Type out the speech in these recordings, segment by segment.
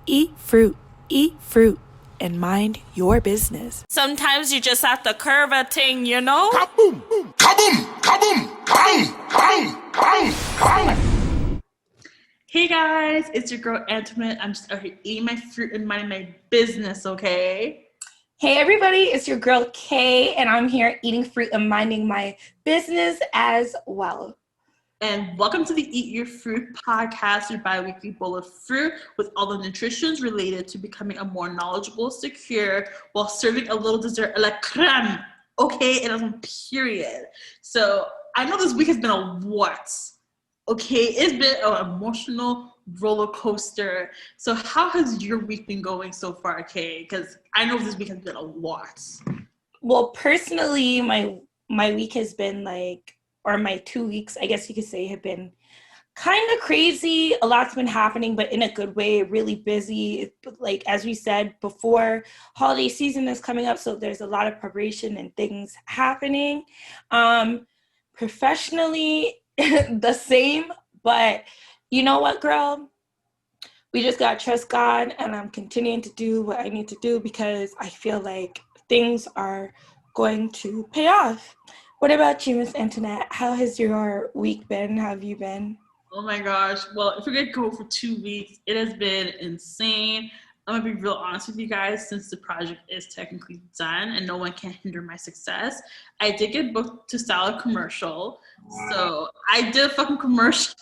eat fruit, and mind your business. Sometimes you just have to curve a thing, you know? Kaboom! Kaboom! Kaboom! Bang! Bang! Bang! Bang! Hey guys, it's your girl Antoinette. I'm just out here eating my fruit and minding my business, okay? Hey everybody, it's your girl Kay, and I'm here eating fruit and minding my business as well. And welcome to the Eat Your Fruit podcast, your bi-weekly bowl of fruit with all the nutritions related to becoming a more knowledgeable, secure, while serving a little dessert a la creme, okay? And on period. So I know this week has been a what? Okay, it's been an emotional roller coaster. So how has your week been going so far, Kay? Because I know this week has been a lot. Well, personally, my week has been or my 2 weeks, I guess you could say, have been kind of crazy. A lot's been happening, but in a good way, really busy. Like, as we said before, holiday season is coming up, so there's a lot of preparation and things happening. Professionally, the same, but you know what, girl? We just gotta trust God, and I'm continuing to do what I need to do because I feel like things are going to pay off. What about you, Miss Antoinette? How has your week been? How have you been? Oh my gosh. Well, if we're going to go for 2 weeks, it has been insane. I'm going to be real honest with you guys, since the project is technically done and no one can hinder my success. I did get booked to style a commercial. So I did a fucking commercial.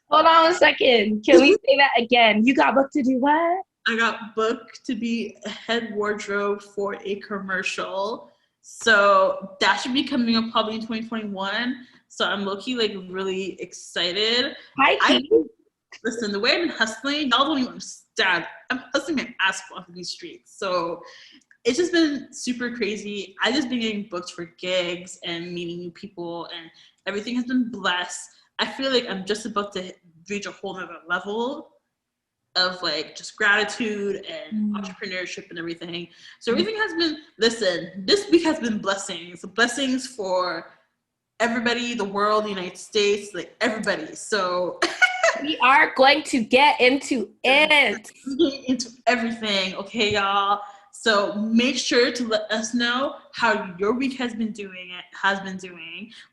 Hold on a second. Can we say that again? You got booked to do what? I got booked to be a head wardrobe for a commercial. So that should be coming up probably in 2021. So I'm low-key really excited. Hi, Listen, the way I've been hustling, y'all don't even understand. I'm hustling my ass off of these streets. So it's just been super crazy. I just been getting booked for gigs and meeting new people, and everything has been blessed. I feel like I'm just about to reach a whole nother level of just gratitude and entrepreneurship and everything. So everything has been, listen, this week has been blessings for everybody, the world, the United States, everybody. So we are going to get into it. Into everything, okay, y'all? So make sure to let us know how your week has been doing.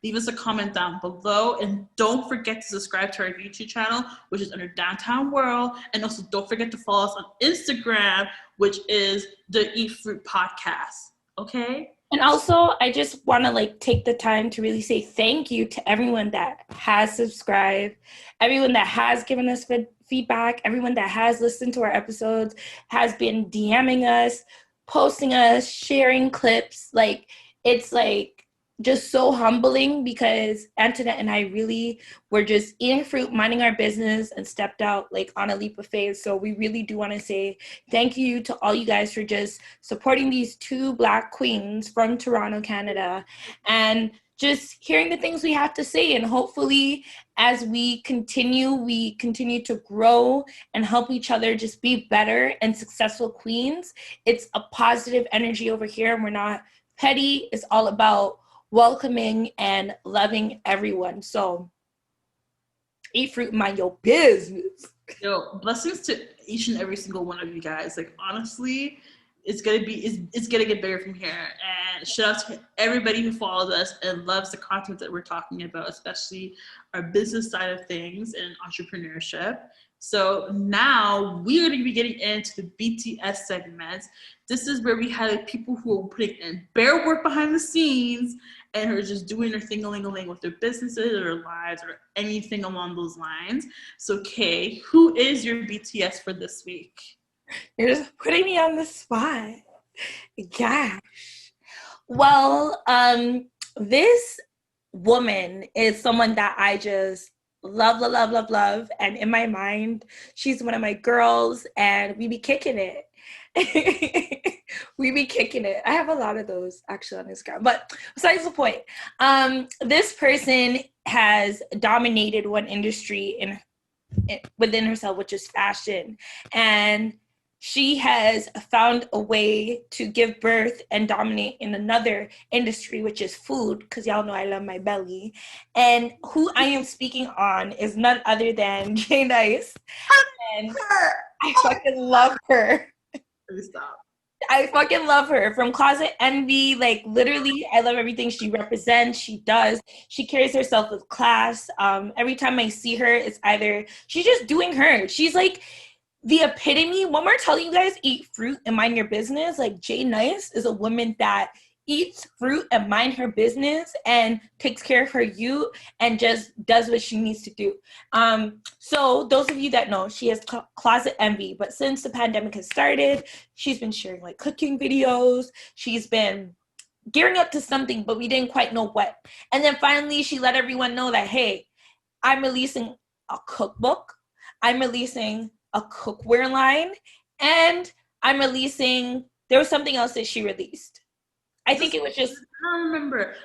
Leave us a comment down below, and don't forget to subscribe to our YouTube channel, which is under Downtown World, and also don't forget to follow us on Instagram, which is the Eat Fruit Podcast. Okay? And also, I just want to take the time to really say thank you to everyone that has subscribed, everyone that has given us feedback, everyone that has listened to our episodes, has been DMing us, posting us, sharing clips. It's just so humbling, because Antoinette and I really were just eating fruit, minding our business, and stepped out on a leap of faith. So we really do want to say thank you to all you guys for just supporting these two Black queens from Toronto, Canada, and just hearing the things we have to say. And hopefully, as we continue to grow and help each other just be better and successful queens. It's a positive energy over here, and we're not petty. It's all about welcoming and loving everyone. So eat fruit and mind your business. Yo, blessings to each and every single one of you guys. Honestly, it's gonna get bigger from here. And shout out to everybody who follows us and loves the content that we're talking about, especially our business side of things and entrepreneurship. So now we're going to be getting into the BTS segments. This is where we have people who are putting in bare work behind the scenes and who are just doing their thing-a-ling-a-ling with their businesses or their lives or anything along those lines. So Kay, who is your BTS for this week? You're just putting me on the spot. Gosh. Well, this woman is someone that I just love. And in my mind, she's one of my girls, and we be kicking it. We be kicking it. I have a lot of those actually on Instagram, but besides the point, this person has dominated one industry within herself, which is fashion, and she has found a way to give birth and dominate in another industry, which is food, because y'all know I love my belly. And who I am speaking on is none other than J Nice. And I fucking love her. Stop. I fucking love her. From Closet Envy, like literally, I love everything she represents, she does. She carries herself with class. Every time I see her, it's either she's just doing her. She's like the epitome. When we're telling you guys eat fruit and mind your business, like Jay Nice is a woman that eats fruit and mind her business and takes care of her youth and just does what she needs to do. So those of you that know, she has Closet Envy, but since the pandemic has started, she's been sharing like cooking videos. She's been gearing up to something, but we didn't quite know what. And then finally, she let everyone know that, hey, I'm releasing a cookbook. I'm releasing a cookware line. And I'm releasing, there was something else that she released. I think it was just... I don't remember.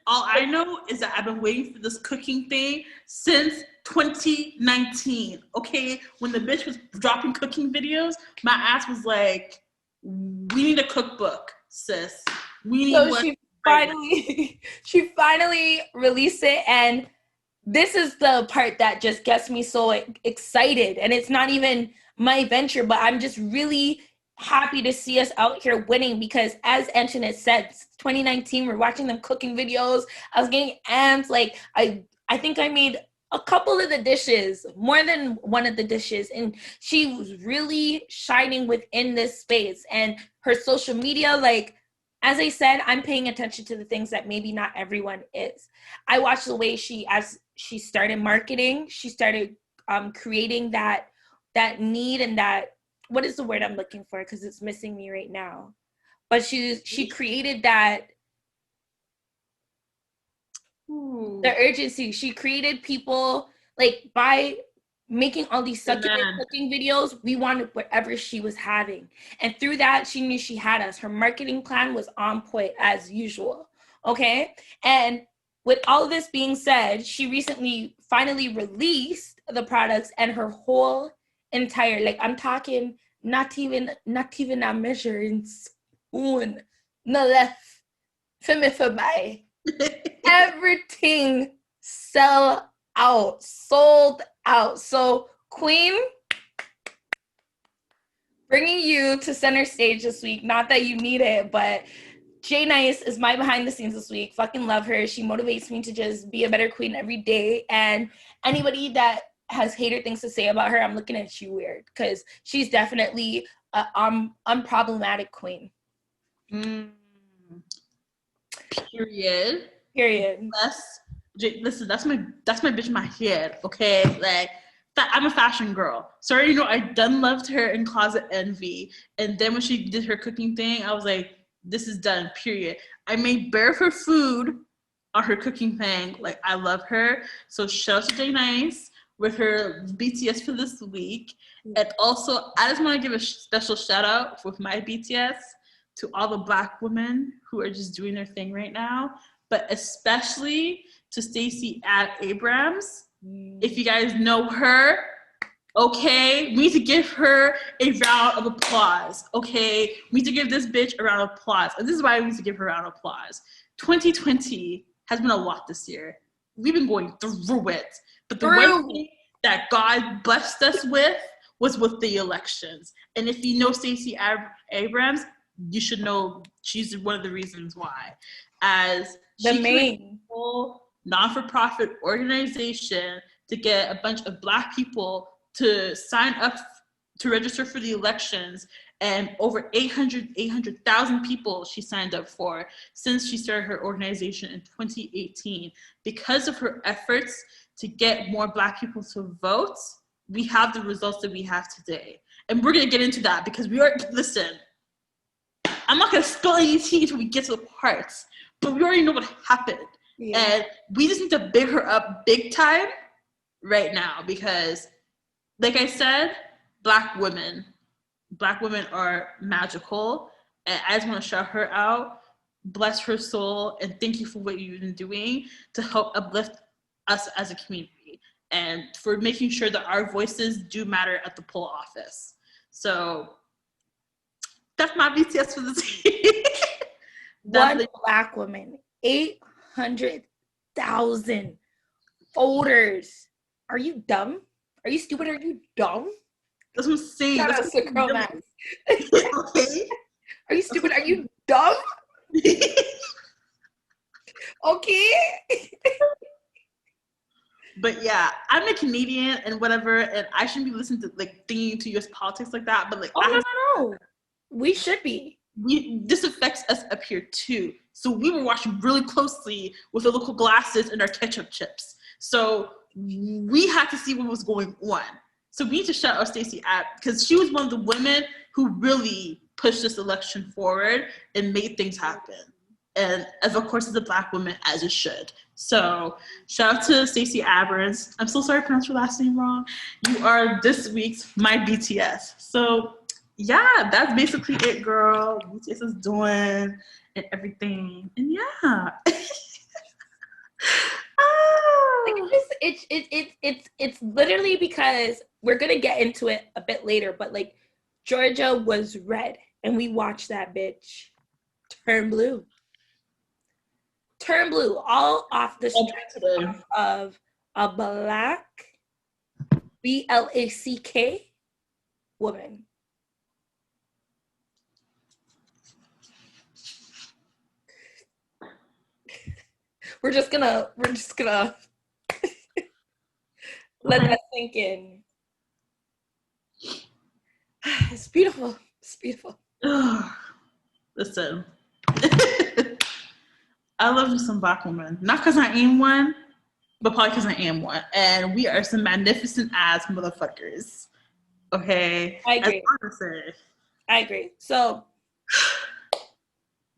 All I know is that I've been waiting for this cooking thing since 2019, okay? When the bitch was dropping cooking videos, my ass was like, we need a cookbook, sis. We need so she finally released it, and this is the part that just gets me so excited. And it's not even my venture, but I'm just really happy to see us out here winning because, as Antoinette said, 2019, we're watching them cooking videos. I was getting amped. Like, I think I made a couple of the dishes, more than one of the dishes, and she was really shining within this space. And her social media, like, as I said, I'm paying attention to the things that maybe not everyone is. I watched the way as she started marketing, she started creating that need and that, what is the word I'm looking for? Because it's missing me right now. But she created that, the urgency. She created people, like, by making all these succulent cooking videos, we wanted whatever she was having. And through that, she knew she had us. Her marketing plan was on point as usual, okay? And with all of this being said, she recently finally released the products and her whole entire, like, I'm talking not even a measuring spoon, no left for me for buy. Everything sold out. So Queen, bringing you to center stage this week. Not that you need it, but Jay Nice is my behind the scenes this week. Fucking love her. She motivates me to just be a better queen every day. And anybody that has hater things to say about her, I'm looking at you weird because she's definitely an unproblematic queen. Period. Listen, that's my bitch in my head, okay? Like, I'm a fashion girl. So you know, I done loved her in Closet Envy. And then when she did her cooking thing, I was like, this is done, period. I made bare of her food on her cooking thing. Like, I love her. So shout out to Jay Nice with her BTS for this week. And also, I just want to give a special shout out with my BTS to all the Black women who are just doing their thing right now, but especially to Stacey Abrams. If you guys know her, okay, we need to give her a round of applause, okay? We need to give this bitch a round of applause. And this is why we need to give her a round of applause. 2020 has been a lot this year. We've been going through it. But the one thing that God blessed us with was with the elections. And if you know Stacey Abrams, you should know she's one of the reasons why. As she created a whole non-for-profit organization to get a bunch of Black people to sign up to register for the elections, and over 800,000 people she signed up for since she started her organization in 2018. Because of her efforts to get more Black people to vote, we have the results that we have today. And we're going to get into that because listen, I'm not going to spill any tea until we get to the parts, but we already know what happened. Yeah. And we just need to big her up big time right now because, like I said, Black women are magical. And I just want to shout her out, bless her soul, and thank you for what you've been doing to help uplift us as a community and for making sure that our voices do matter at the poll office. So that's my BTS for the day. One Black woman, 800,000 voters. Are you dumb? Are you stupid? Are you dumb? That's what I'm saying. Shout That's out to Girl Max. okay. Are you stupid? Are you dumb? Okay. But yeah, I'm a Canadian and whatever, and I shouldn't be listening to like thinking to U.S. politics like that. But like, No. We should be. This affects us up here too. So we were watching really closely with our local glasses and our ketchup chips. So we had to see what was going on. So we need to shout out Stacey Abrams because she was one of the women who really pushed this election forward and made things happen. And of course, as a Black woman, as it should. So shout out to Stacey Abrams. I'm so sorry I pronounced your last name wrong. You are this week's My BTS. So yeah, that's basically it, girl. BTS is doing and everything. And yeah. It's literally because we're gonna get into it a bit later, but like Georgia was red and we watched that bitch turn blue. Turn blue, all off the strength of a Black BLACK woman. We're just gonna let that sink in. It's beautiful. It's beautiful. Listen. I love me some Black women. Not because I am one, but probably because I am one. And we are some magnificent ass motherfuckers. Okay? I agree. So,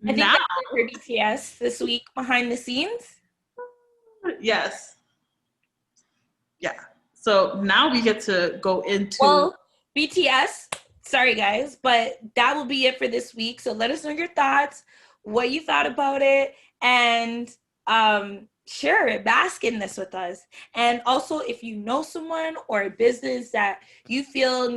I think now, that's it for BTS this week behind the scenes. Yes. Yeah. So now we get to go into... Well, BTS, sorry guys, but that will be it for this week. So let us know your thoughts, what you thought about it, and share it, bask in this with us. And also, if you know someone or a business that you feel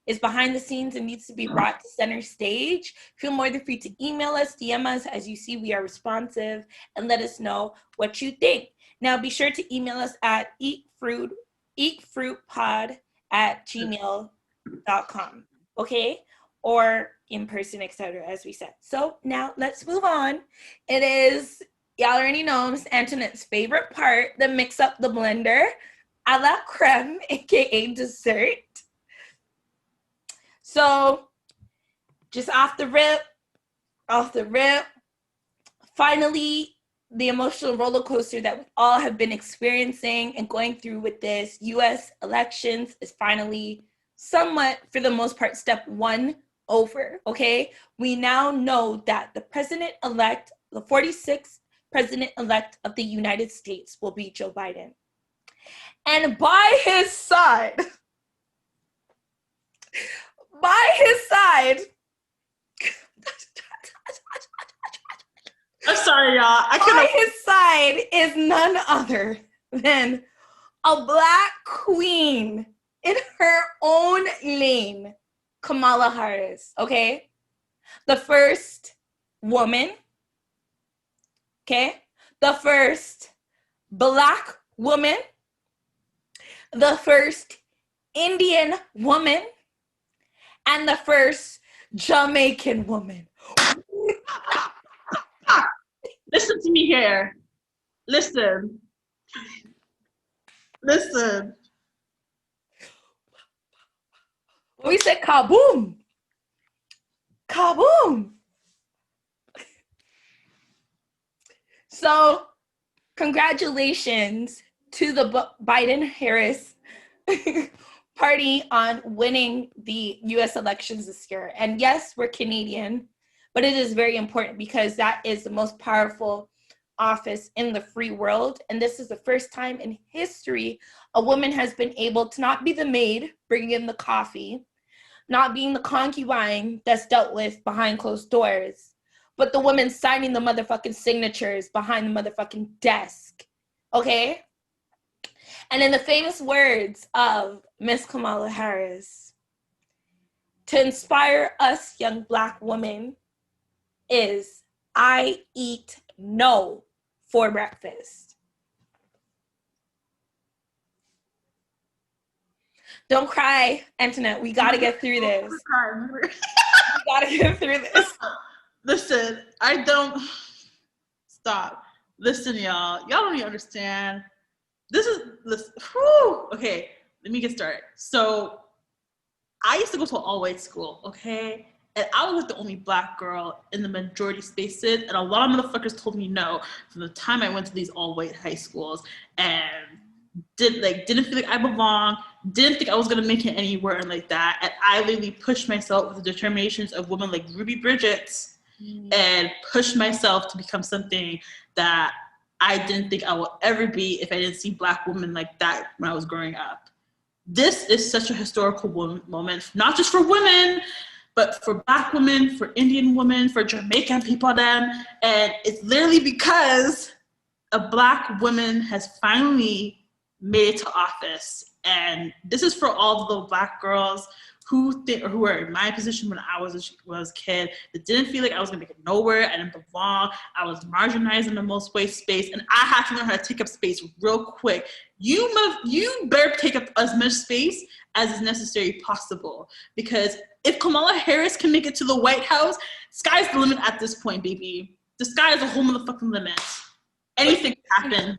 is behind the scenes and needs to be brought to center stage, feel more than free to email us, DM us. As you see, we are responsive, and let us know what you think. Now, be sure to email us at eatfruitpod@gmail.com, okay? Or in person, etc., as we said. So now let's move on. It is, y'all already know, Miss Antoinette's favorite part, the mix up the blender, a la creme, aka dessert. So just off the rip, finally, the emotional roller coaster that we all have been experiencing and going through with this U.S. elections is finally somewhat, for the most part, step one over, okay? We now know that the president-elect, the 46th president-elect of the United States will be Joe Biden. And by his side, I'm sorry, y'all. By his side is none other than a Black queen in her own lane, Kamala Harris, okay? The first woman, okay? The first Black woman, the first Indian woman, and the first Jamaican woman. Listen to me here. Listen. We said kaboom. Kaboom. So, congratulations to the Biden-Harris party on winning the U.S. elections this year. And yes, we're Canadian, but it is very important because that is the most powerful office in the free world. And this is the first time in history a woman has been able to not be the maid bringing in the coffee, not being the concubine that's dealt with behind closed doors, but the woman signing the motherfucking signatures behind the motherfucking desk, okay? And in the famous words of Miss Kamala Harris, to inspire us young Black women is, I eat no for breakfast. Don't cry, Antoinette. We gotta get through this. We gotta get through this. Listen, I don't stop. Listen, y'all. Y'all don't even understand. Listen. Whew. Okay, let me get started. So I used to go to an all-white school, okay? And I was like the only Black girl in the majority spaces, and a lot of motherfuckers told me no from the time I went to these all-white high schools, and didn't feel like I belonged, didn't think I was gonna make it anywhere and like that. And I literally pushed myself with the determinations of women like Ruby Bridget, and pushed myself to become something that I didn't think I would ever be if I didn't see Black women like that when I was growing up. This is such a historical moment, not just for women, but for Black women, for Indian women, for Jamaican people, them. And it's literally because a Black woman has finally made it to office. And this is for all the Black girls who were in my position when I was a kid, that didn't feel like I was gonna make it nowhere, I didn't belong, I was marginalized in the most way space, and I had to learn how to take up space real quick. You better take up as much space as is necessary possible, because if Kamala Harris can make it to the White House, sky's the limit at this point, baby. The sky is a whole motherfucking limit. Anything could happen.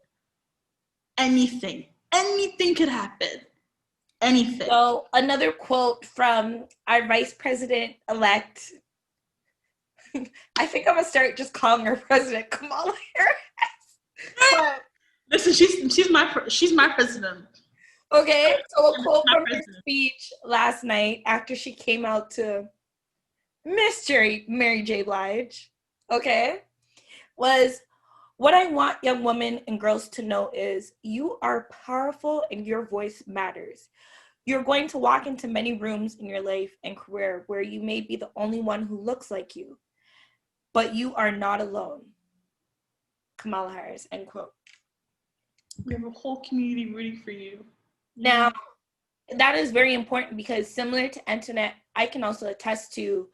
Anything could happen. Anything. So another quote from our Vice President-elect. I think I'm gonna start just calling her President Kamala Harris. But, listen, she's my president. okay, so a quote from her speech last night after she came out to Miss Mary J. Blige, okay, was, "What I want young women and girls to know is you are powerful and your voice matters. You're going to walk into many rooms in your life and career where you may be the only one who looks like you, but you are not alone." Kamala Harris, end quote. We have a whole community rooting for you. Now, that is very important because similar to Antoinette, I can also attest to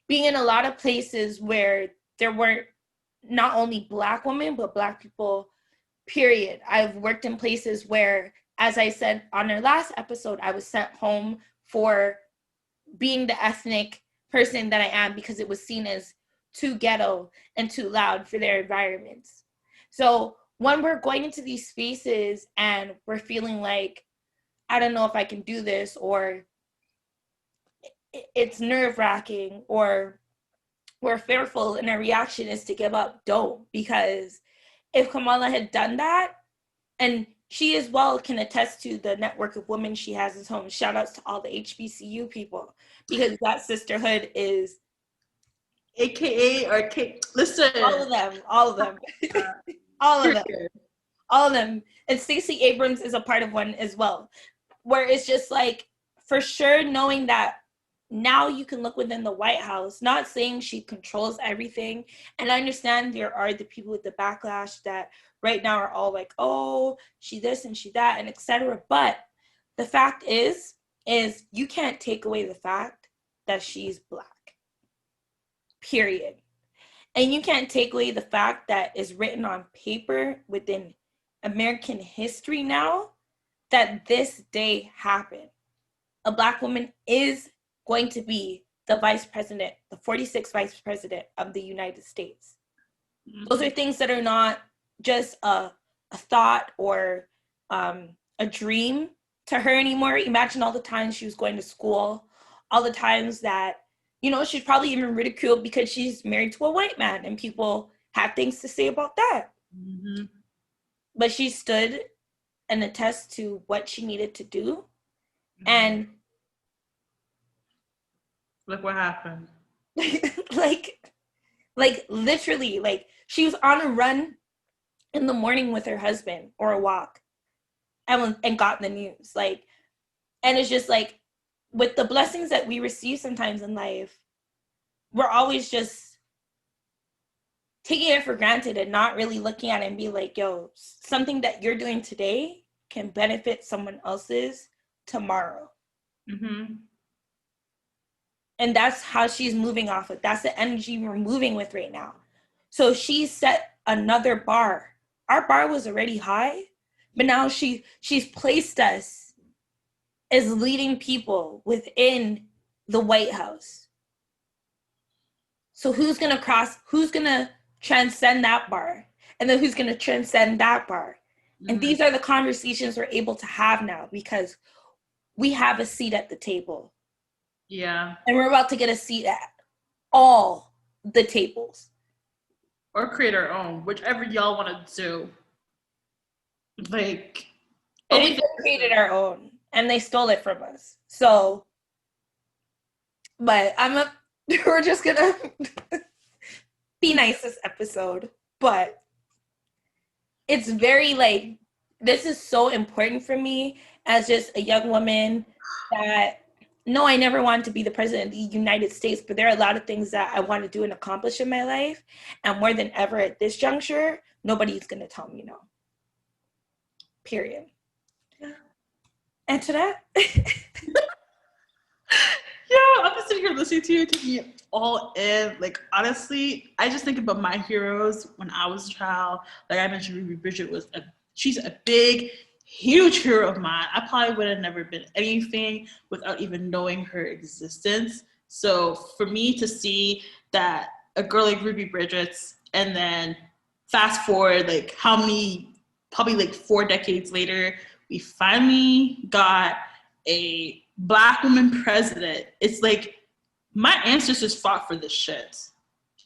being in a lot of places where there weren't not only Black women, but Black people, period. I've worked in places where, as I said on our last episode, I was sent home for being the ethnic person that I am because it was seen as too ghetto and too loud for their environments. So when we're going into these spaces and we're feeling like, I don't know if I can do this, or it's nerve-wracking, or we're fearful and our reaction is to give up, don't. Because if Kamala had done that, and she as well can attest to the network of women she has at home. Shout outs to all the HBCU people, because that sisterhood is AKA or listen. all of them. all of them. And Stacey Abrams is a part of one as well, where it's just like, for sure, knowing that now you can look within the White House, not saying she controls everything. And I understand there are the people with the backlash that right now are all like, oh, she this and she that and etc. But the fact is you can't take away the fact that she's Black, period. And you can't take away the fact that is written on paper within American history now that this day happened. A Black woman is going to be the vice president, the 46th vice president of the United States. Mm-hmm. Those are things that are not just a thought or a dream to her anymore. Imagine all the times she was going to school, all the times that, you know, she's probably even ridiculed because she's married to a white man and people have things to say about that. Mm-hmm. But she stood and attested to what she needed to do. Mm-hmm. And look what happened. like literally, like she was on a run in the morning with her husband or a walk and got the news. Like, and it's just like, with the blessings that we receive sometimes in life, we're always just taking it for granted and not really looking at it and be like, yo, something that you're doing today can benefit someone else's tomorrow. Mm-hmm. And that's how she's moving off of. That's the energy we're moving with right now. So she set another bar. Our bar was already high, but now she's placed us is leading people within the White House. So who's going to transcend that bar? And then who's going to transcend that bar? And these are the conversations we're able to have now because we have a seat at the table. Yeah. And we're about to get a seat at all the tables. Or create our own, whichever y'all want to do. Like, but we created our own, and they stole it from us. So, but we're just gonna be nice this episode. But it's very like, this is so important for me as just a young woman that, no, I never wanted to be the president of the United States, but there are a lot of things that I want to do and accomplish in my life. And more than ever at this juncture, nobody's going to tell me no. Period. Yeah. Antoinette? Yeah, I'm just sitting here listening to you, taking it all in. Like, honestly, I just think about my heroes when I was a child. Like I mentioned, Ruby Bridget she's a big, huge hero of mine. I probably would have never been anything without even knowing her existence. So for me to see that a girl like Ruby Bridget's, and then fast forward like how many, probably like 4 decades later, we finally got a Black woman president. It's like my ancestors fought for this shit.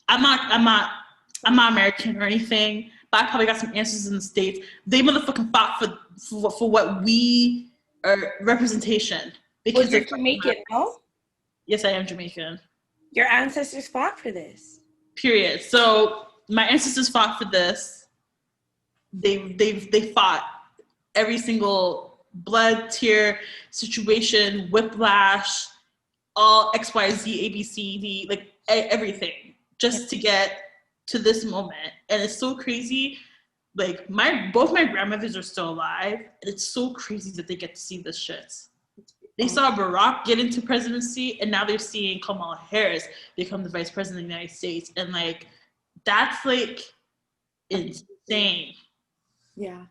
I'm not American or anything, but I probably got some ancestors in the States. They motherfucking fought for what we are representation. Because you're Jamaican, no? Yes, I am Jamaican. Your ancestors fought for this. Period. So my ancestors fought for this. They fought every single blood, tear, situation, whiplash, all X, Y, Z, A, B, C, D, like everything, just to get to this moment. And it's so crazy. Like both my grandmothers are still alive, and it's so crazy that they get to see this shit. They saw Barack get into presidency, and now they're seeing Kamala Harris become the vice president of the United States. And like, that's like insane. Yeah.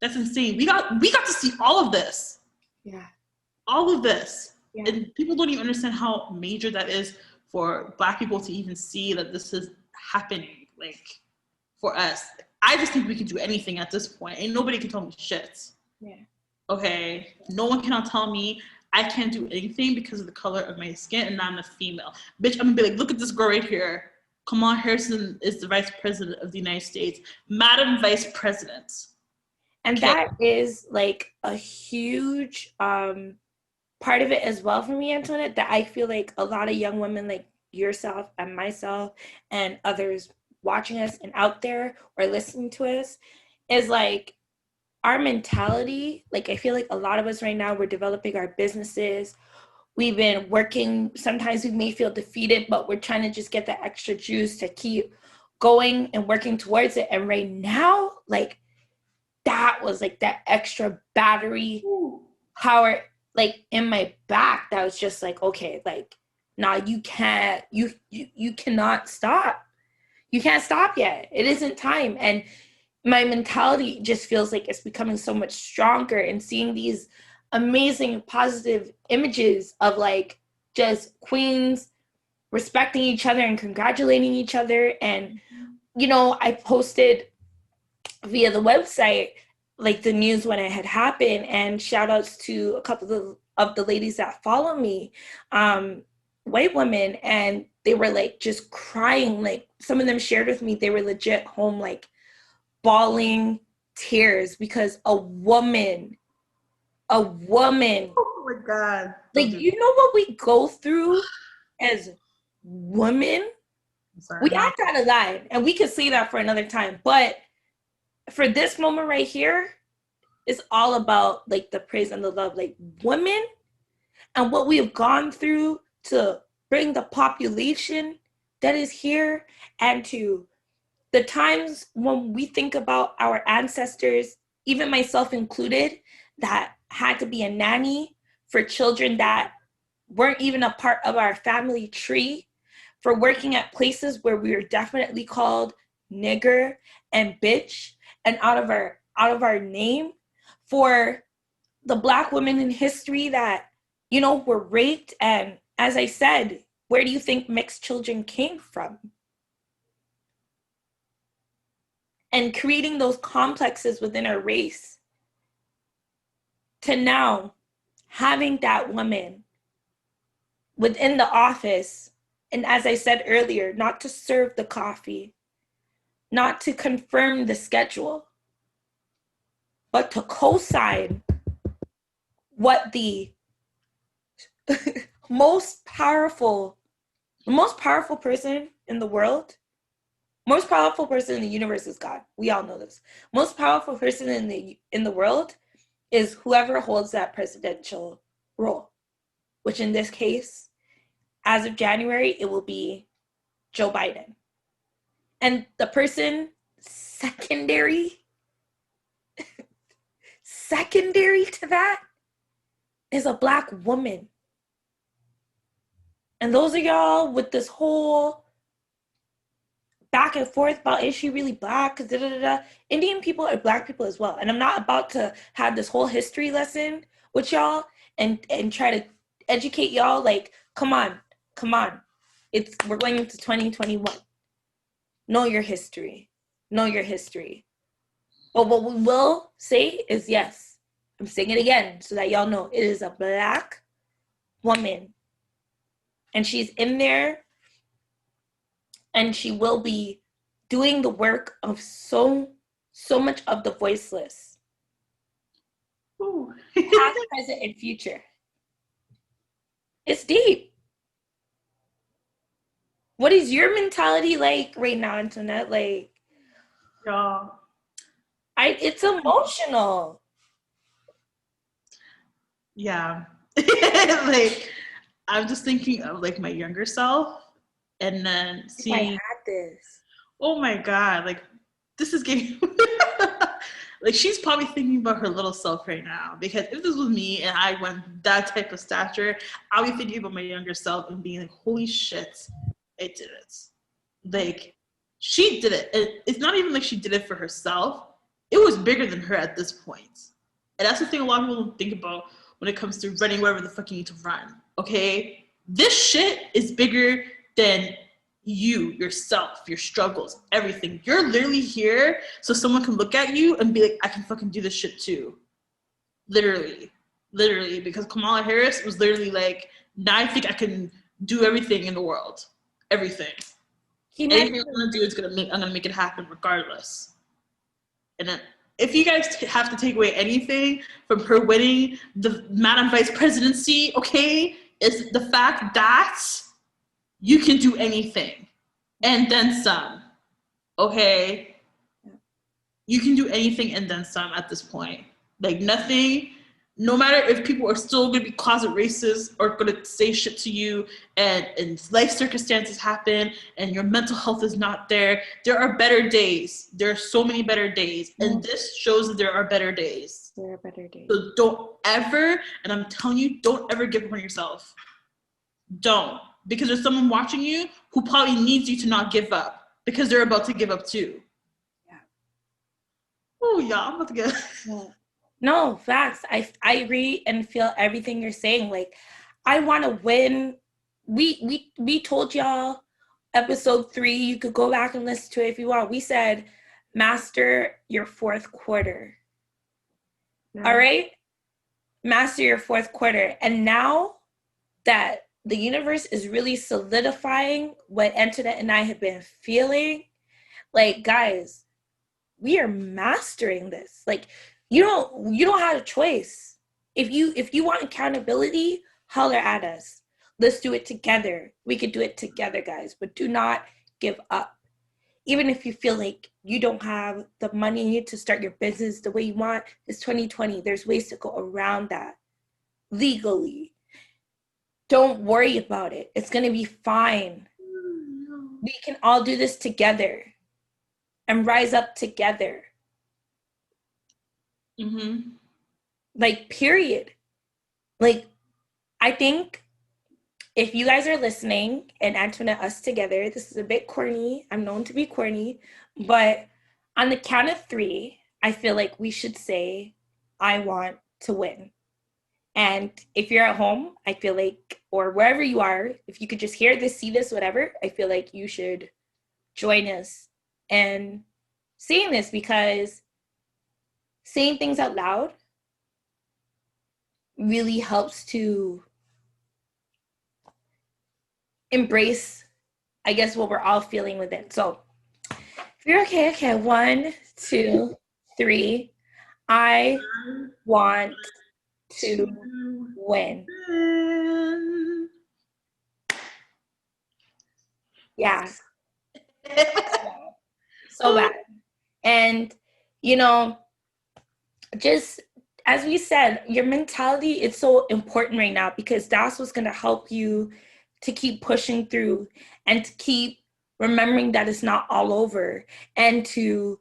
That's insane. We got to see all of this. Yeah. All of this. Yeah. And people don't even understand how major that is for Black people to even see that this is happening. Like, for us. I just think we can do anything at this point. And nobody can tell me shit. Yeah. Okay? No one cannot tell me I can't do anything because of the color of my skin and I'm a female. Bitch, I'm gonna be like, look at this girl right here. Kamala Harris is the vice president of the United States. Madam Vice President. And okay. That is like a huge part of it as well for me, Antoinette, that I feel like a lot of young women like yourself and myself and others watching us and out there or listening to us is like our mentality. Like, I feel like a lot of us right now, we're developing our businesses. We've been working. Sometimes we may feel defeated, but we're trying to just get the extra juice to keep going and working towards it. And right now, like, that was like that extra battery power, like in my back. That was just like, okay, like, nah, you cannot stop. You can't stop yet. It isn't time. And my mentality just feels like it's becoming so much stronger, and seeing these amazing positive images of like just queens respecting each other and congratulating each other. And, you know, I posted via the website like the news when it had happened, and shout outs to a couple of the ladies that follow me, white women, and they were like just crying. Like, some of them shared with me they were legit home like bawling tears because a woman, oh my God, like, you know what we go through as women? We act out of line, and we can say that for another time, but for this moment right here, it's all about like the praise and the love, like women and what we have gone through to bring the population that is here, and to the times when we think about our ancestors, even myself included, that had to be a nanny for children that weren't even a part of our family tree, for working at places where we were definitely called nigger and bitch and out of our name, for the Black women in history that, you know, were raped. And as I said, where do you think mixed children came from? And creating those complexes within our race, to now having that woman within the office, and as I said earlier, not to serve the coffee, not to confirm the schedule, but to co-sign what the most powerful person in the world, most powerful person in the universe is God. We all know this. Most powerful person in the world is whoever holds that presidential role, which in this case, as of January, it will be Joe Biden. And the person secondary to that is a Black woman. And those of y'all with this whole back and forth about, is she really Black? Because Indian people are Black people as well. And I'm not about to have this whole history lesson with y'all and try to educate y'all. Like, come on. We're going into 2021. Know your history. But what we will say is, yes, I'm saying it again so that y'all know, it is a Black woman. And she's in there, and she will be doing the work of so much of the voiceless. Ooh. Past, present, and future. It's deep. What is your mentality like right now, Antoinette? Like, Y'all. It's emotional. Yeah. Like, I'm just thinking of like my younger self, and then seeing, I had this. oh my God, like this is getting like, she's probably thinking about her little self right now, because if this was me and I went that type of stature, I'll be thinking about my younger self and being like, holy shit, I did it. Like, she did it. It's not even like she did it for herself. It was bigger than her at this point. And that's the thing a lot of people don't think about when it comes to running wherever the fuck you need to run, okay? This shit is bigger than you, yourself, your struggles, everything. You're literally here so someone can look at you and be like, I can fucking do this shit too. Literally, because Kamala Harris was literally like, now I think I can do everything in the world. Everything. Anything I'm gonna do is I'm gonna make it happen regardless. And then, if you guys have to take away anything from her winning the Madam Vice Presidency, okay, is the fact that you can do anything and then some, okay? You can do anything and then some at this point. Like, nothing, no matter if people are still going to be closet racist or going to say shit to you, and life circumstances happen and your mental health is not there, there are better days. There are so many better days. And this shows that there are better days. There are better days. So don't ever, and I'm telling you, don't ever give up on yourself. Don't. Because there's someone watching you who probably needs you to not give up, because they're about to give up too. Yeah. Oh, yeah, I'm about to get... Yeah. No, facts. I agree and feel everything you're saying. Like, I want to win. We told y'all episode 3, you could go back and listen to it if you want. We said, master your fourth quarter. Yeah. All right? Master your fourth quarter. And now that the universe is really solidifying what Antoinette and I have been feeling, like, guys, we are mastering this. Like, you don't have a choice. If you want accountability, holler at us. Let's do it together. We can do it together, guys. But do not give up. Even if you feel like you don't have the money to start your business the way you want, it's 2020. There's ways to go around that legally. Don't worry about it. It's going to be fine. We can all do this together and rise up together. Mm-hmm. Like, period. Like, I think if you guys are listening, and Antoinette, us together, this is a bit corny. I'm known to be corny. But on the count of 3, I feel like we should say, I want to win. And if you're at home, I feel like, or wherever you are, if you could just hear this, see this, whatever, I feel like you should join us and saying this, because saying things out loud really helps to embrace, I guess, what we're all feeling within. So if you're okay, 1, 2, 3. I want to win. Yeah. So bad. And, you know, just as we said, your mentality is so important right now, because that's what's going to help you to keep pushing through and to keep remembering that it's not all over, and to,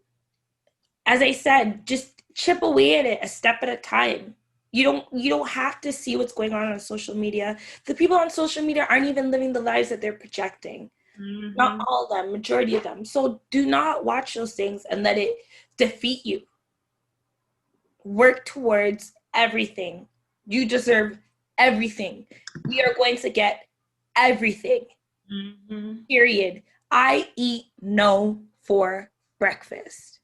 as I said, just chip away at it a step at a time. You don't have to see what's going on social media. The people on social media aren't even living the lives that they're projecting. Mm-hmm. Not all of them, majority of them. So do not watch those things and let it defeat you. Work towards everything. You deserve everything. We are going to get everything. Mm-hmm. Period. I eat no for breakfast.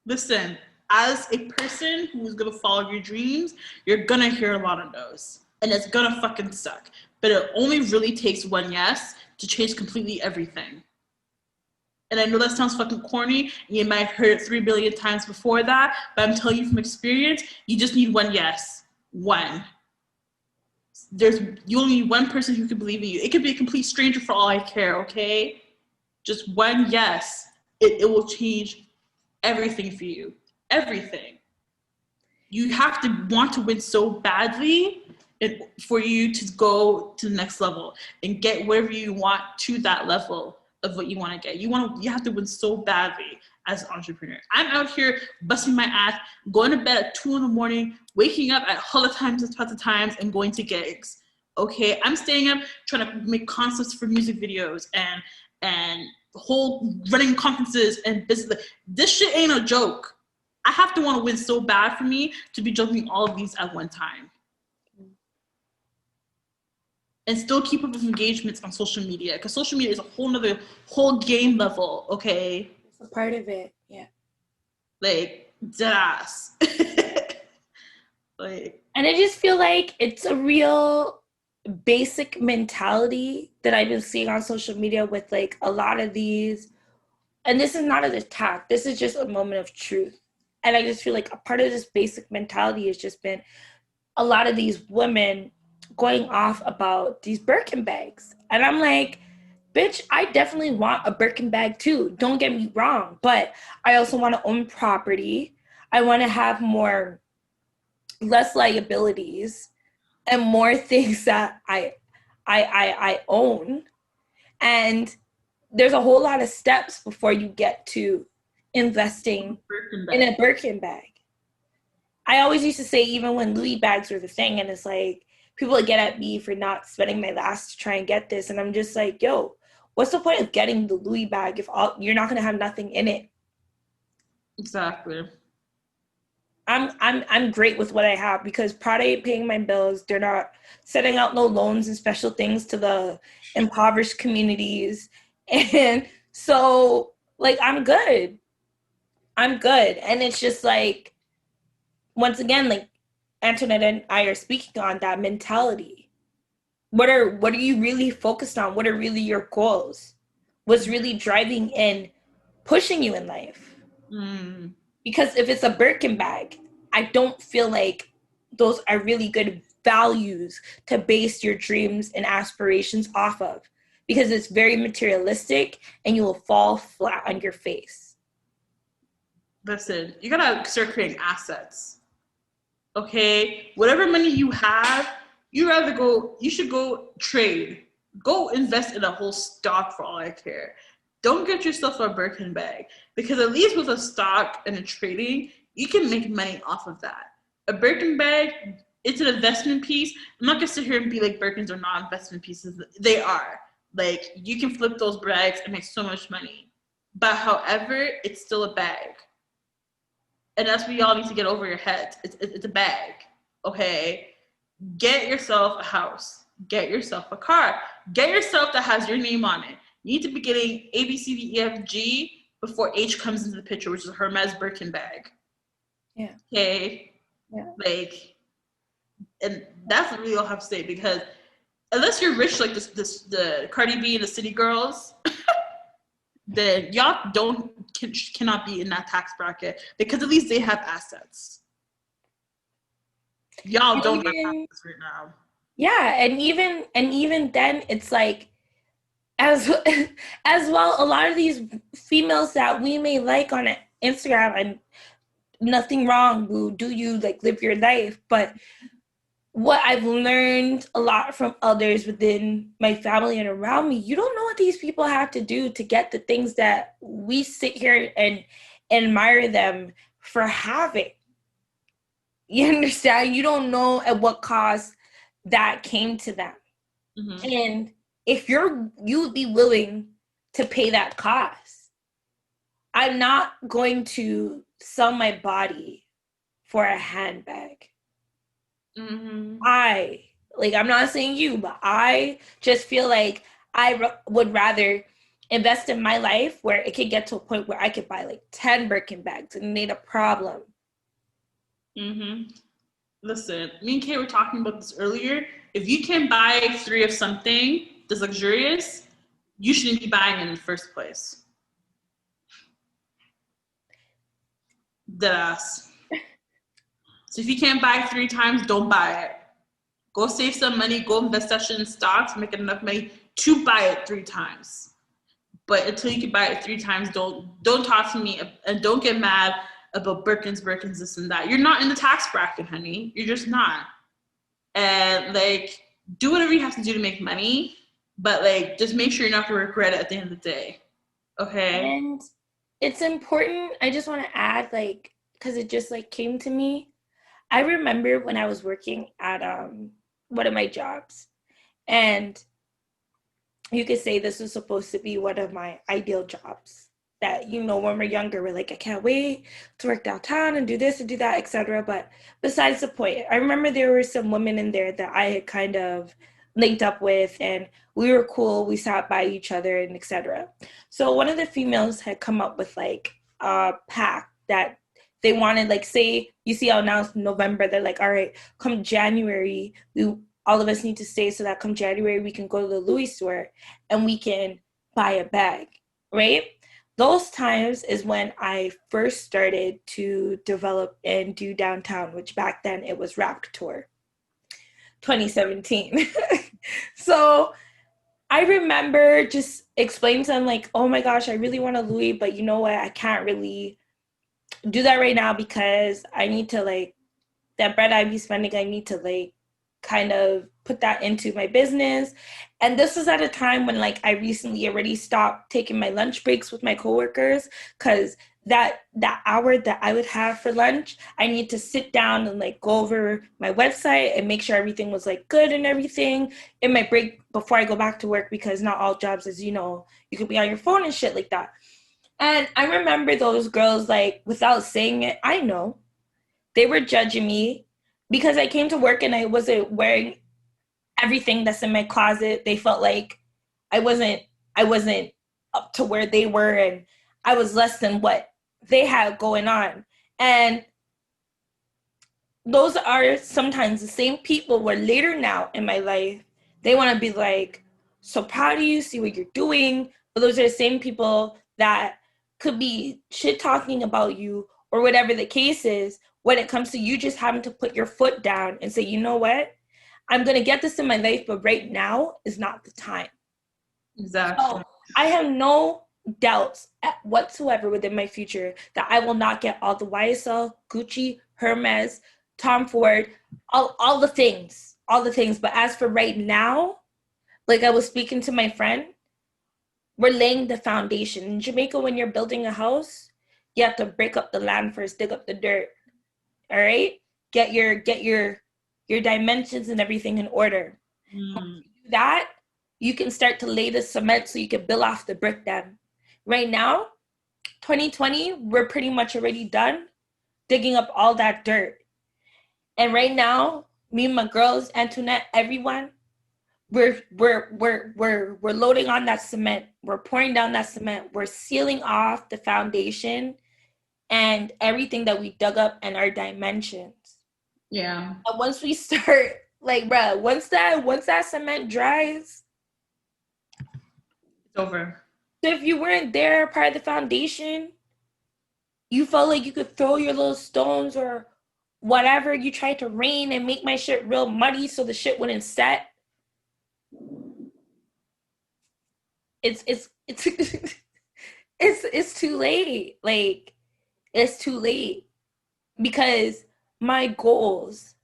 Listen, as a person who's gonna follow your dreams, you're gonna hear a lot of no's. And it's gonna fucking suck. But it only really takes one yes to change completely everything. And I know that sounds fucking corny, and you might have heard it 3 billion times before that, but I'm telling you from experience, you just need one yes. One. You only need one person who can believe in you. It could be a complete stranger for all I care, okay? Just one yes. It will change everything for you. Everything. You have to want to win so badly for you to go to the next level and get wherever you want to that level of what you want to get. You have to win so badly as an entrepreneur. I'm out here busting my ass, going to bed at 2 a.m, waking up at hella times and going to gigs. Okay, I'm staying up trying to make concepts for music videos and whole running conferences and business. This shit ain't a joke. I have to want to win so bad for me to be juggling all of these at one time. And still keep up with engagements on social media, because social media is a whole game level, okay? It's a part of it, yeah. Like, deadass. Like, and I just feel like it's a real basic mentality that I've been seeing on social media with like a lot of these, and this is not an attack, this is just a moment of truth. And I just feel like a part of this basic mentality has just been a lot of these women going off about these Birkin bags. And I'm like, bitch, I definitely want a Birkin bag too. Don't get me wrong. But I also want to own property. I want to have less liabilities and more things that I own. And there's a whole lot of steps before you get to investing in a Birkin bag. I always used to say, even when Louis bags were the thing, and it's like, people would get at me for not spending my last to try and get this. And I'm just like, yo, what's the point of getting the Louis bag if you're not going to have nothing in it? Exactly. I'm great with what I have, because Prada ain't paying my bills. They're not setting out no loans and special things to the impoverished communities. And so, like, I'm good. And it's just like, once again, like Antoinette and I are speaking on that mentality. What are you really focused on? What are really your goals? What's really driving and pushing you in life? Mm. Because if it's a Birkin bag, I don't feel like those are really good values to base your dreams and aspirations off of, because it's very materialistic and you will fall flat on your face. Listen, you gotta start creating assets. Okay? Whatever money you have, you should go trade. Go invest in a whole stock for all I care. Don't get yourself a Birkin bag, because at least with a stock and a trading, you can make money off of that. A Birkin bag, it's an investment piece. I'm not gonna sit here and be like Birkins are not investment pieces. They are. Like, you can flip those bags and make so much money. But however, it's still a bag. And that's what y'all need to get over your heads. It's a bag, okay? Get yourself a house. Get yourself a car. Get yourself that has your name on it. You need to be getting A, B, C, D, E, F, G before H comes into the picture, which is a Hermes Birkin bag. Yeah. Okay? Yeah. Like, and that's what really all have to say, because unless you're rich like the Cardi B and the City Girls, then y'all cannot be in that tax bracket, because at least they have assets. Y'all don't have assets right now. Yeah, and even then, it's like, as well, a lot of these females that we may like on Instagram, and nothing wrong, boo, do you, like, live your life, but what I've learned a lot from others within my family and around me, you don't know what these people have to do to get the things that we sit here and admire them for having. You understand? You don't know at what cost that came to them. Mm-hmm. And if you'd be willing to pay that cost, I'm not going to sell my body for a handbag. Mm-hmm. I'm not saying you, but I just feel like I would rather invest in my life where it could get to a point where I could buy like 10 Birkin bags and it ain't a problem. Mm-hmm. Listen, me and Kay were talking about this earlier. If you can buy 3 of something that's luxurious, you shouldn't be buying it in the first place. Deadass. So if you can't buy 3 times, don't buy it. Go save some money, go invest that shit in stocks, make enough money to buy it 3 times. But until you can buy it 3 times, don't talk to me, and don't get mad about Birkins, this and that. You're not in the tax bracket, honey. You're just not. And like, do whatever you have to do to make money, but like, just make sure you're not gonna regret it at the end of the day. Okay? And it's important, I just want to add, like, because it just like came to me. I remember when I was working at one of my jobs, and you could say this was supposed to be one of my ideal jobs, that, you know, when we're younger, we're like, I can't wait to work downtown and do this and do that, etc. But besides the point, I remember there were some women in there that I had kind of linked up with, and we were cool. We sat by each other and etc. So one of the females had come up with like a pack that they wanted, like, say, you see how now it's November, they're like, all right, come January, all of us need to stay so that come January we can go to the Louis store and we can buy a bag, right? Those times is when I first started to develop and do downtown, which back then it was Rap Tour 2017. So I remember just explaining to them, like, oh my gosh, I really want a Louis, but you know what? I can't really do that right now because I need to, like, that bread I be spending, I need to, like, kind of put that into my business. And this was at a time when, like, I recently already stopped taking my lunch breaks with my coworkers, because that hour that I would have for lunch, I need to sit down and, like, go over my website and make sure everything was, like, good and everything in my break before I go back to work, because not all jobs, as you know, you could be on your phone and shit like that. And I remember those girls, like, without saying it, I know, they were judging me because I came to work and I wasn't wearing everything that's in my closet. They felt like I wasn't up to where they were, and I was less than what they had going on. And those are sometimes the same people where later now in my life, they want to be like, so proud of you, see what you're doing. But those are the same people that could be shit talking about you or whatever the case is, when it comes to you just having to put your foot down and say, you know what? I'm going to get this in my life, but right now is not the time. Exactly. So I have no doubts whatsoever within my future that I will not get all the YSL, Gucci, Hermes, Tom Ford, all the things. But as for right now, like I was speaking to my friend, we're laying the foundation. In Jamaica, when you're building a house, you have to break up the land first, dig up the dirt. All right? Get your dimensions and everything in order. Once you do that, you can start to lay the cement so you can build off the brick then. Right now, 2020, we're pretty much already done. digging up all that dirt. And right now, me and my girls, Antoinette, everyone, we're loading on that cement. We're pouring down that cement. We're sealing off the foundation and everything that we dug up and our dimensions. Yeah. And once we start, like, bruh, once that cement dries, it's over. So if you weren't there, part of the foundation, you felt like you could throw your little stones or whatever. You tried to rain and make my shit real muddy so the shit wouldn't set. It's it's too late. Like, it's too late because my goals,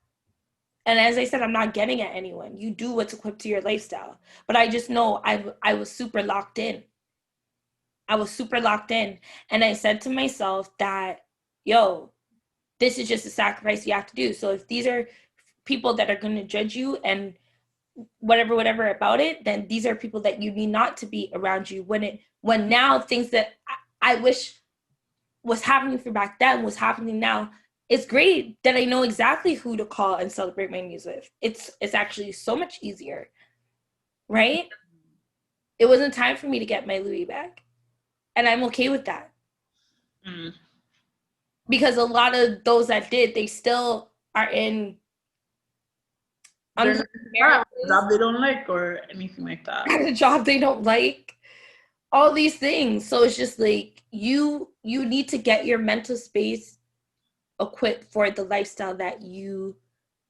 and as I said, I'm not getting at anyone. You do what's equipped to your lifestyle. But I just know I was super locked in. And I said to myself that, yo, this is just a sacrifice you have to do. So if these are people that are going to judge you and whatever about it, then these are people that you need not to be around you when now things that I wish was happening for back then was happening now. It's great that I know exactly who to call and celebrate my news with. It's actually so much easier, right? It wasn't time for me to get my Louis bag. And I'm okay with that. Mm. Because a lot of those that did, they still are in a job they don't like or anything like that. A job they don't like. All these things. So it's just like you need to get your mental space equipped for the lifestyle that you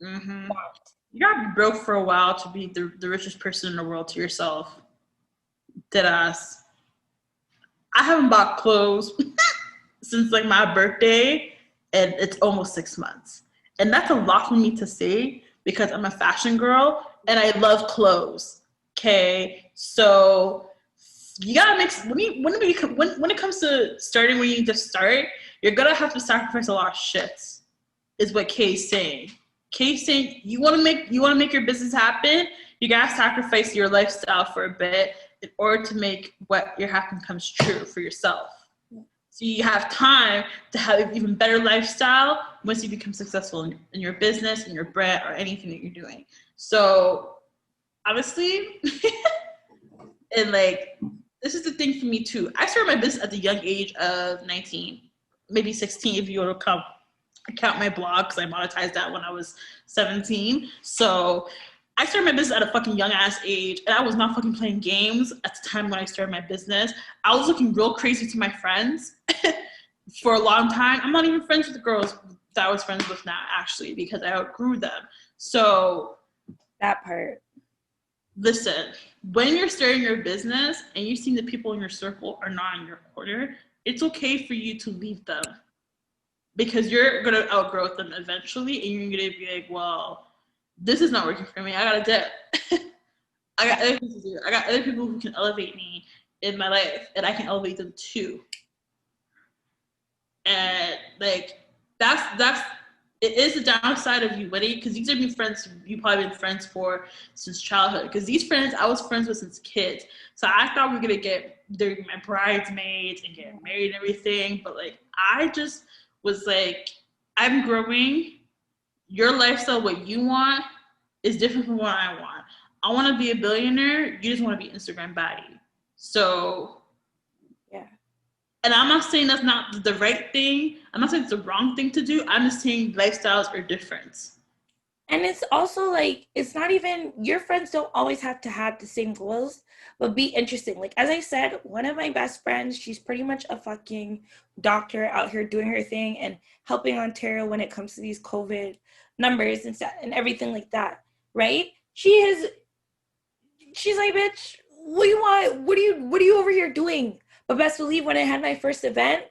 want. You gotta be broke for a while to be the richest person in the world to yourself. Deadass. I haven't bought clothes since like my birthday, and it's almost 6 months. And that's a lot for me to say because I'm a fashion girl and I love clothes. Okay, so you gotta make when it comes to starting when you need to start, you're gonna have to sacrifice a lot of shit. Is what Kay's saying. Kay's saying you wanna make your business happen. You gotta sacrifice your lifestyle for a bit in order to make what your happen comes true for yourself. So you have time to have an even better lifestyle once you become successful in your business, in your brand, or anything that you're doing. So honestly, and like, this is the thing for me too. I started my business at the young age of 19, maybe 16 if you were to count my blog, because I monetized that when I was 17. So I started my business at a fucking young ass age, and I was not fucking playing games at the time when I started my business. I was looking real crazy to my friends for a long time. I'm not even friends with the girls that I was friends with now, actually, because I outgrew them. So that part. Listen, when you're starting your business and you've seen the people in your circle are not in your corner, it's okay for you to leave them because you're going to outgrow them eventually, and you're going to be like, well, this is not working for me. I got to dip. I got other things to do. I got other people who can elevate me in my life, and I can elevate them too. And like, that's it is the downside of you winning, because these are new friends you've probably been friends for since childhood. Because these friends I was friends with since kids. So I thought we were going to get my bridesmaids and get married and everything. But like, I just was like, I'm growing. Your lifestyle, what you want, is different from what I want. I want to be a billionaire. You just want to be Instagram baddie. So, yeah. And I'm not saying that's not the right thing. I'm not saying it's the wrong thing to do. I'm just saying lifestyles are different. And it's also like, it's not even, your friends don't always have to have the same goals, but be interesting. Like, as I said, one of my best friends, she's pretty much a fucking doctor out here doing her thing and helping Ontario when it comes to these COVID numbers and everything like that, right? She's like, bitch, what do you want? What are you over here doing? But best believe when I had my first event,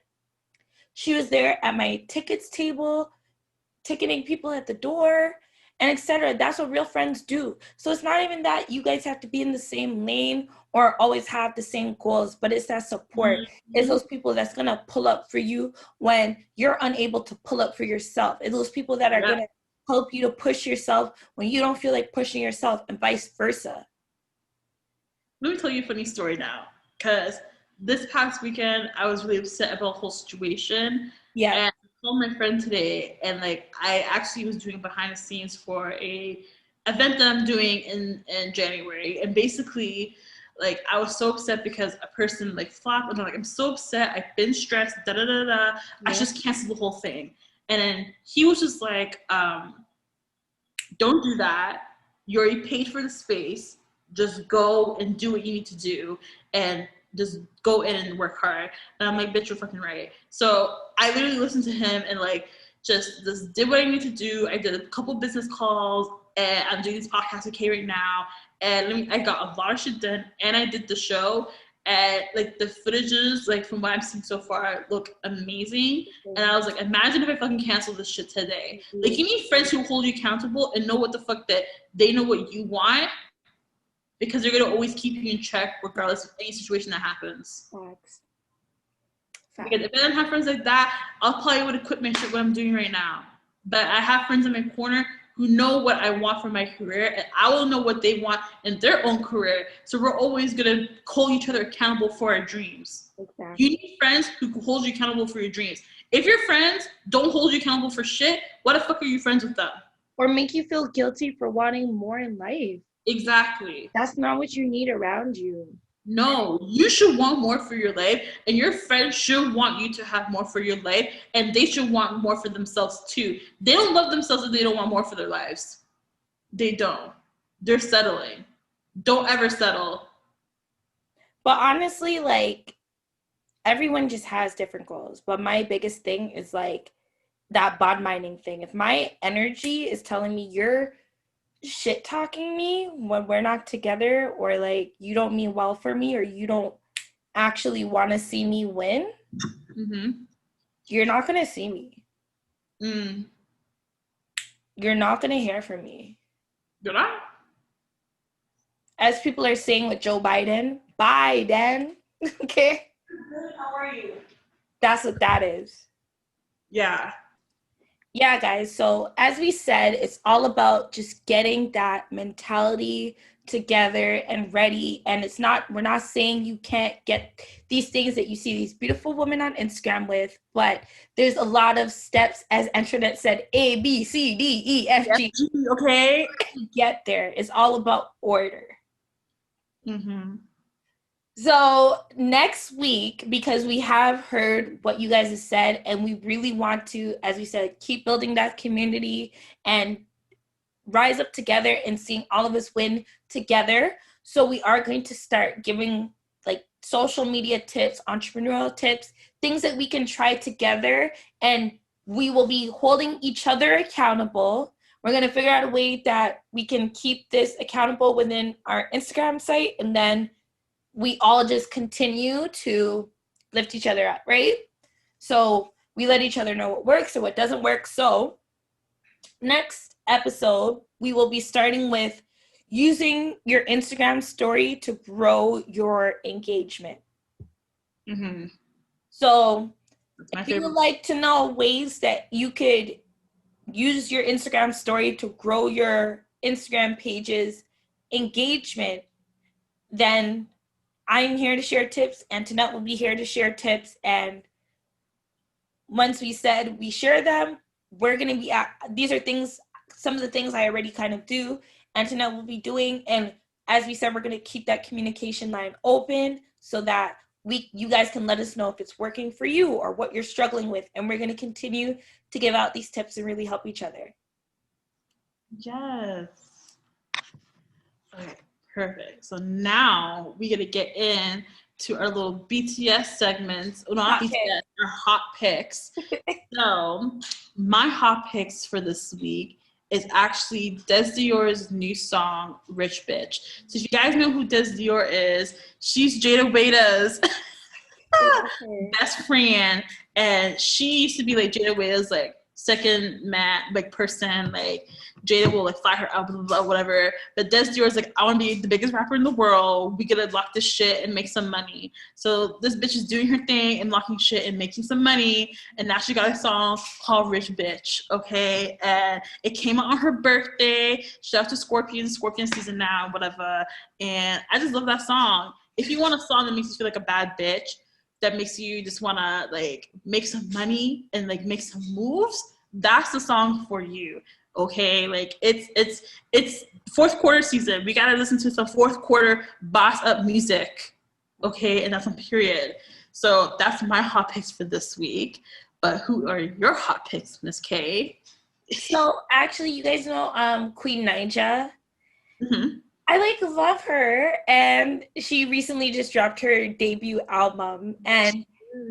she was there at my tickets table, ticketing people at the door, and etc. That's what real friends do. So it's not even that you guys have to be in the same lane or always have the same goals, but it's that support. Mm-hmm. It's those people that's going to pull up for you when you're unable to pull up for yourself. It's those people that are going to help you to push yourself when you don't feel like pushing yourself, and vice versa. Let me tell you a funny story now, because this past weekend I was really upset about the whole situation. Yeah. And called my friend today, and like I actually was doing behind the scenes for a event that I'm doing in January, and basically, like I was so upset because a person like flopped, and I'm like, I'm so upset. I've been stressed. Da da da da. I just canceled the whole thing, and then he was just like, "Don't do that. You already paid for the space. Just go and do what you need to do, and just go in and work hard." And I'm like, bitch, you're fucking right. So I literally listened to him and like just did what I need to do. I did a couple business calls, and I'm doing this podcast with Kay right now. And I got a lot of shit done, and I did the show. And like the footages, like from what I've seen so far, look amazing. And I was like, imagine if I fucking canceled this shit today. Like, you need friends who hold you accountable and know what the fuck that they know what you want, because they're gonna always keep you in check regardless of any situation that happens. Facts. Because if I didn't have friends like that, I'll probably would have quit my shit what I'm doing right now. But I have friends in my corner who know what I want for my career, and I will know what they want in their own career. So we're always gonna hold each other accountable for our dreams. Exactly. You need friends who can hold you accountable for your dreams. If your friends don't hold you accountable for shit, why the fuck are you friends with them? Or make you feel guilty for wanting more in life. Exactly. That's not what you need around you. No, you should want more for your life, and your friends should want you to have more for your life, and they should want more for themselves too. They don't love themselves if they don't want more for their lives. They don't. They're settling. Don't ever settle. But honestly, like, everyone just has different goals. But my biggest thing is like that bond minding thing. If my energy is telling me you're shit talking me when we're not together, or like you don't mean well for me, or you don't actually want to see me win, you're not going to see me. You're not going to hear from me. You're not? As people are saying with Joe Biden, okay? How are you? That's what that is. Yeah. Yeah, guys. So as we said, it's all about just getting that mentality together and ready. And we're not saying you can't get these things that you see these beautiful women on Instagram with, but there's a lot of steps, as Antoinette said, A, B, C, D, E, F, G. Okay. To get there. It's all about order. So next week, because we have heard what you guys have said, and we really want to, as we said, keep building that community and rise up together and seeing all of us win together. So we are going to start giving like social media tips, entrepreneurial tips, things that we can try together, and we will be holding each other accountable. We're going to figure out a way that we can keep this accountable within our Instagram site, and then we all just continue to lift each other up, right? So we let each other know what works and what doesn't work. So next episode, we will be starting with using your Instagram story to grow your engagement. So if you would like to know ways that you could use your Instagram story to grow your Instagram page's engagement, then I'm here to share tips. Antoinette will be here to share tips. And once we said we share them, we're going to be these are things, some of the things I already kind of do, Antoinette will be doing. And as we said, we're going to keep that communication line open so that you guys can let us know if it's working for you or what you're struggling with. And we're going to continue to give out these tips and really help each other. Yes. Okay, perfect. So now we got to get in to our little BTS segments. Well, not BTS, our hot picks. So my hot picks for this week is actually Dior's new song, Rich Bitch. So if you guys know who Dior is, she's Jada Waita's best friend, and she used to be like Jada Waita's like second person. Like Jada will like fly her out, blah, blah, blah, whatever. But Dior's like, I want to be the biggest rapper in the world. We gotta lock this shit and make some money. So this bitch is doing her thing and locking shit and making some money. And now she got a song called Rich Bitch. Okay, and it came out on her birthday. Shout out to Scorpion season now, whatever. And I just love that song. If you want a song that makes you feel like a bad bitch, that makes you just want to like make some money and like make some moves, that's the song for you. Okay, like it's fourth quarter season. We gotta listen to some fourth quarter boss up music. Okay, and that's on period. So that's my hot picks for this week. But who are your hot picks, Miss K? So actually, you guys know Queen Naija. Mm-hmm. I love her, and she recently just dropped her debut album, and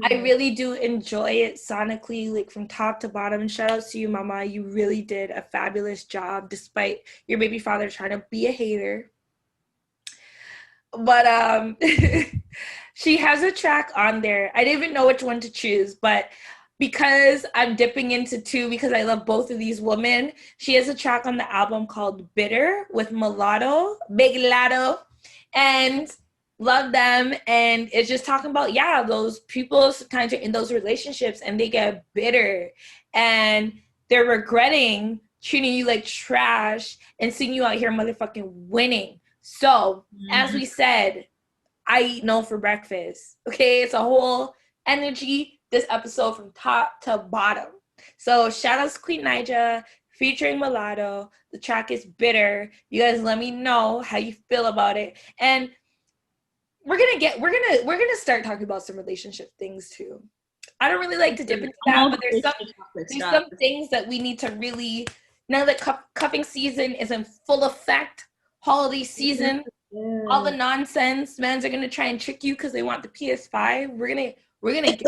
I really do enjoy it sonically, like from top to bottom. And shout out to you, Mama. You really did a fabulous job, despite your baby father trying to be a hater. But she has a track on there. I didn't even know which one to choose, but because I'm dipping into two because I love both of these women, she has a track on the album called Bitter with Mulatto, Big Latto, and love them. And it's just talking about, yeah, those people sometimes are in those relationships and they get bitter and they're regretting treating you like trash and seeing you out here motherfucking winning. So, as we said, I eat no for breakfast. Okay, it's a whole energy this episode from top to bottom. So shout out to Queen Naija featuring Mulatto. The track is Bitter. You guys let me know how you feel about it. And we're gonna start talking about some relationship things too. I don't really like to dip into that, but there's some things that we need to really, now that cuffing season is in full effect, holiday season, all the nonsense, mans are gonna try and trick you because they want the PS5. We're gonna get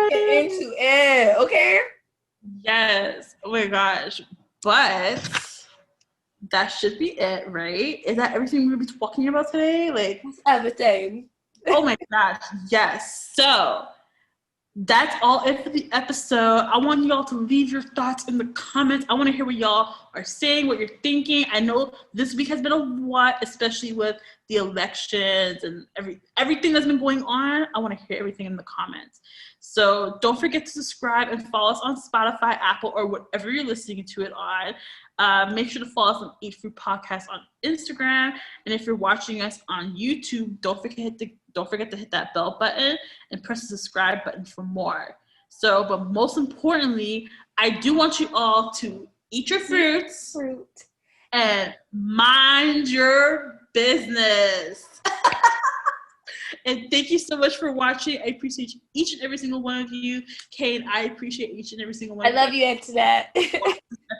get into it, okay? Yes. Oh my gosh. But that should be it, right? Is that everything we're gonna be talking about today? Like, That's everything. oh my gosh, yes. So that's all it for the episode. I want y'all to leave your thoughts in the comments. I want to hear what y'all are saying, what you're thinking. I know this week has been a lot, especially with the elections and everything that's been going on. I want to hear everything in the comments. So don't forget to subscribe and follow us on Spotify, Apple, or whatever you're listening to it on. Make sure to follow us on Eat Fruit Podcast on Instagram. And if you're watching us on YouTube, don't forget to hit that bell button and press the subscribe button for more. So, but most importantly, I do want you all to eat your fruits and mind your business. And thank you so much for watching. I appreciate each and every single one of you. Kay and I appreciate each and every single one of you. I love you, Antoinette.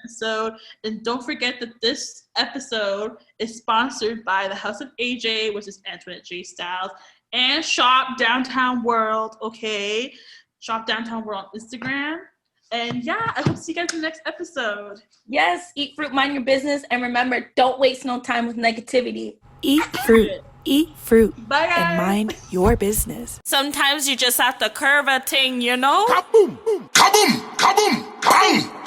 Episode. And don't forget that this episode is sponsored by the House of AJ, which is Antoinette J Styles, and Shop Downtown World, okay? Shop Downtown World on Instagram. And yeah, I hope to see you guys in the next episode. Yes, eat fruit, mind your business, and remember, don't waste no time with negativity. Eat fruit. Eat fruit. Bye, guys. And mind your business. Sometimes you just have to curve a thing, you know? Kaboom! Kaboom! Kaboom! Bang!